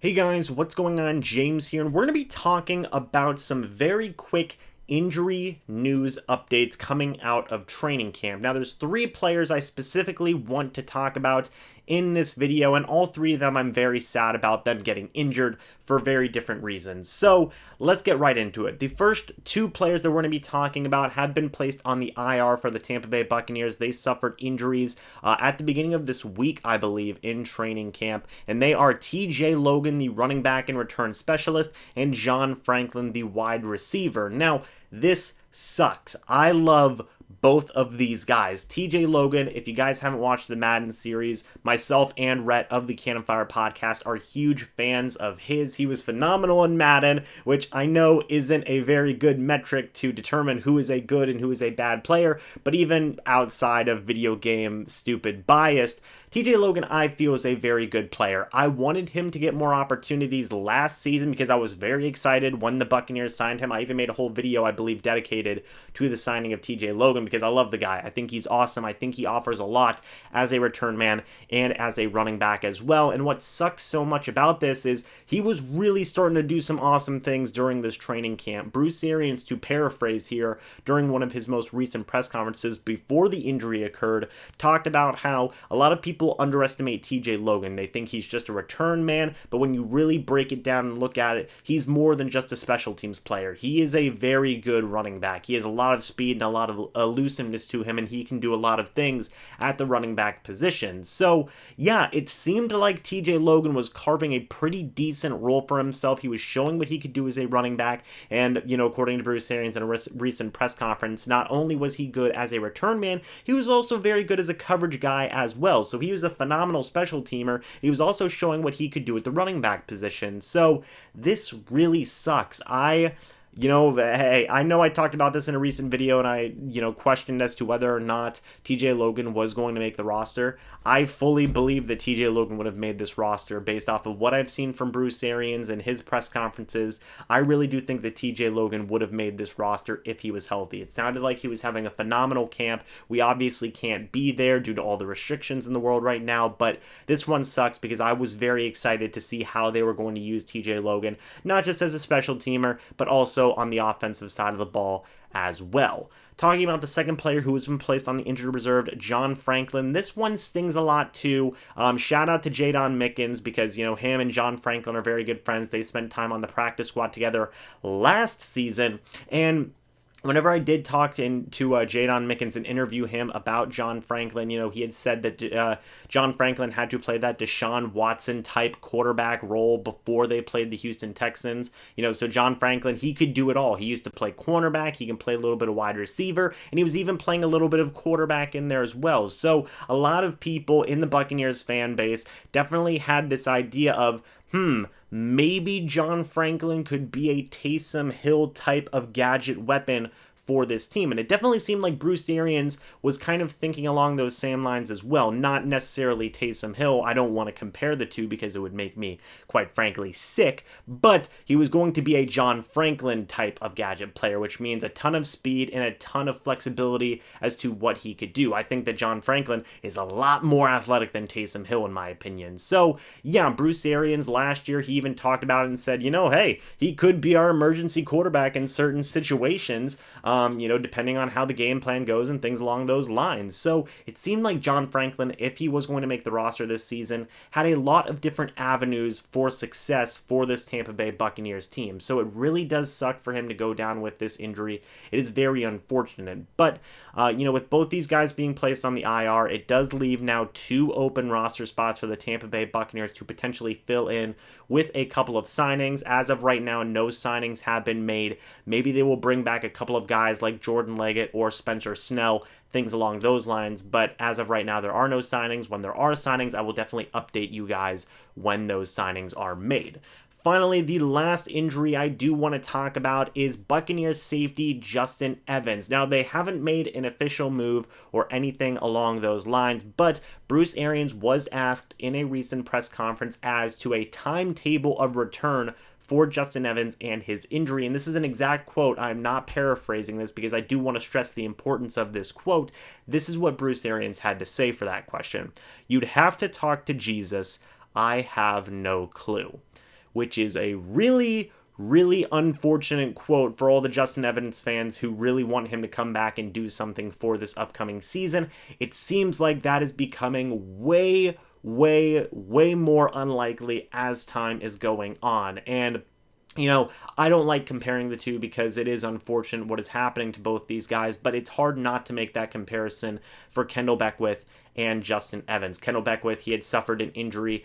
Hey guys, what's going on? James here, and we're going to be talking about some very quick injury news updates coming out of training camp. Now, there's three players I specifically want to talk about in this video, and all three of them I'm very sad about them getting injured for very different reasons. So let's get right into it. The first two players that we're going to be talking about have been placed on the IR for the Tampa Bay Buccaneers. They suffered injuries at the beginning of this week, I believe, in training camp, and they are TJ Logan, the running back and return specialist, and John Franklin, the wide receiver. Now, this sucks. I love both of these guys. TJ Logan, if you guys haven't watched the Madden series, myself and Rhett of the Cannon Fire podcast are huge fans of his. He was phenomenal in Madden, which I know isn't a very good metric to determine who is a good and who is a bad player, but even outside of video game stupid bias, TJ Logan, I feel, is a very good player. I wanted him to get more opportunities last season because I was very excited when the Buccaneers signed him. I even made a whole video, I believe, dedicated to the signing of TJ Logan because I love the guy. I think he's awesome. I think he offers a lot as a return man and as a running back as well. And what sucks so much about this is he was really starting to do some awesome things during this training camp. Bruce Arians, to paraphrase here, during one of his most recent press conferences before the injury occurred, talked about how a lot of people underestimate TJ Logan. They think he's just a return man, but when you really break it down and look at it, he's more than just a special teams player. He is a very good running back. He has a lot of speed and a lot of elusiveness to him, and he can do a lot of things at the running back position. So, yeah, it seemed like TJ Logan was carving a pretty decent role for himself. He was showing what he could do as a running back, and, according to Bruce Arians in a recent press conference, not only was he good as a return man, he was also very good as a coverage guy as well. So he was a phenomenal special teamer. He was also showing what he could do at the running back position. So this really sucks. Hey, I know I talked about this in a recent video and I, questioned as to whether or not TJ Logan was going to make the roster. I fully believe that TJ Logan would have made this roster based off of what I've seen from Bruce Arians and his press conferences. I really do think that TJ Logan would have made this roster if he was healthy. It sounded like he was having a phenomenal camp. We obviously can't be there due to all the restrictions in the world right now, but this one sucks because I was very excited to see how they were going to use TJ Logan, not just as a special teamer, but also on the offensive side of the ball as well. Talking about the second player who has been placed on the injured reserve, John Franklin. This one stings a lot too. Shout out to Jadon Mickens because, him and John Franklin are very good friends. They spent time on the practice squad together last season, and whenever I did talk to Jadon Mickens and interview him about John Franklin, he had said that John Franklin had to play that Deshaun Watson type quarterback role before they played the Houston Texans. So John Franklin, he could do it all. He used to play cornerback, he can play a little bit of wide receiver, and he was even playing a little bit of quarterback in there as well. So a lot of people in the Buccaneers fan base definitely had this idea of, maybe John Franklin could be a Taysom Hill type of gadget weapon for this team. And it definitely seemed like Bruce Arians was kind of thinking along those same lines as well. Not necessarily Taysom Hill. I don't want to compare the two because it would make me, quite frankly, sick. But he was going to be a John Franklin type of gadget player, which means a ton of speed and a ton of flexibility as to what he could do. I think that John Franklin is a lot more athletic than Taysom Hill, in my opinion. So, yeah, Bruce Arians last year, he even talked about it and said, hey, he could be our emergency quarterback in certain situations. Depending on how the game plan goes and things along those lines. So it seemed like John Franklin, if he was going to make the roster this season, had a lot of different avenues for success for this Tampa Bay Buccaneers team. So it really does suck for him to go down with this injury. It is very unfortunate. But, with both these guys being placed on the IR, it does leave now 2 open roster spots for the Tampa Bay Buccaneers to potentially fill in with a couple of signings. As of right now, no signings have been made. Maybe they will bring back a couple of guys like Jordan Leggett or Spencer Snell, things along those lines, but as of right now, there are no signings. When there are signings, I will definitely update you guys when those signings are made. Finally, the last injury I do want to talk about is Buccaneers safety Justin Evans. Now, they haven't made an official move or anything along those lines, but Bruce Arians was asked in a recent press conference as to a timetable of return for Justin Evans and his injury. And this is an exact quote. I'm not paraphrasing this because I do want to stress the importance of this quote. This is what Bruce Arians had to say for that question. "You'd have to talk to Jesus. I have no clue." which is a really unfortunate quote for all the Justin Evans fans who really want him to come back and do something for this upcoming season. It seems like that is becoming way more unlikely as time is going on. And I don't like comparing the two because it is unfortunate what is happening to both these guys, but it's hard not to make that comparison for Kendall Beckwith and Justin Evans. Kendall Beckwith, he had suffered an injury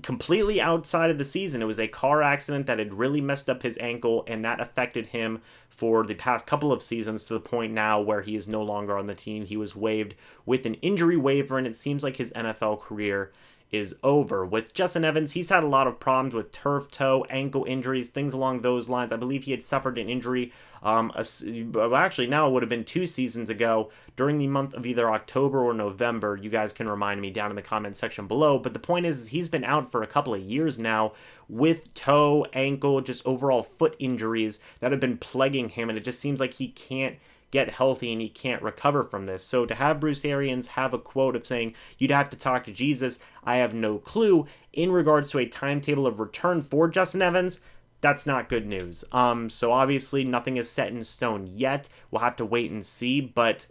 completely outside of the season. It was a car accident that had really messed up his ankle, and that affected him for the past couple of seasons to the point now where he is no longer on the team. He was waived with an injury waiver, and it seems like his NFL career is over. With Justin Evans, he's had a lot of problems with turf toe, ankle injuries, things along those lines. I believe he had suffered an injury, actually now it would have been 2 seasons ago during the month of either October or November. You guys can remind me down in the comment section below, but the point is he's been out for a couple of years now with toe, ankle, just overall foot injuries that have been plaguing him, and it just seems like he can't get healthy and he can't recover from this. So to have Bruce Arians have a quote of saying, "You'd have to talk to Jesus," I have no clue in regards to a timetable of return for Justin Evans, that's not good news. So obviously nothing is set in stone yet. We'll have to wait and see, but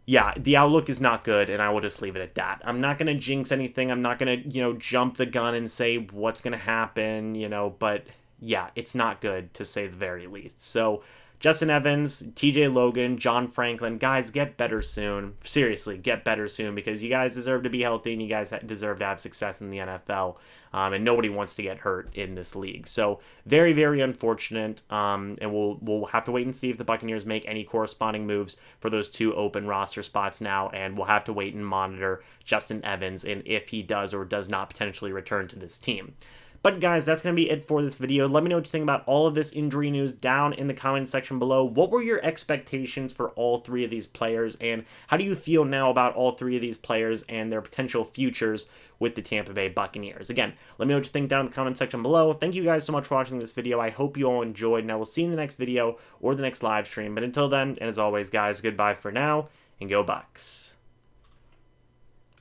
yeah, the outlook is not good, and I will just leave it at that. I'm not going to jinx anything. I'm not going to, jump the gun and say what's going to happen, but yeah, it's not good to say the very least. So Justin Evans, TJ Logan, John Franklin, guys, get better soon. Seriously, get better soon, because you guys deserve to be healthy and you guys deserve to have success in the NFL. And nobody wants to get hurt in this league. So very unfortunate. And we'll have to wait and see if the Buccaneers make any corresponding moves for those 2 open roster spots now. And we'll have to wait and monitor Justin Evans and if he does or does not potentially return to this team. But guys, that's going to be it for this video. Let me know what you think about all of this injury news down in the comment section below. What were your expectations for all 3 of these players, and how do you feel now about all 3 of these players and their potential futures with the Tampa Bay Buccaneers? Again, let me know what you think down in the comment section below. Thank you guys so much for watching this video. I hope you all enjoyed, and I will see you in the next video or the next live stream. But until then, and as always, guys, goodbye for now, and go Bucs.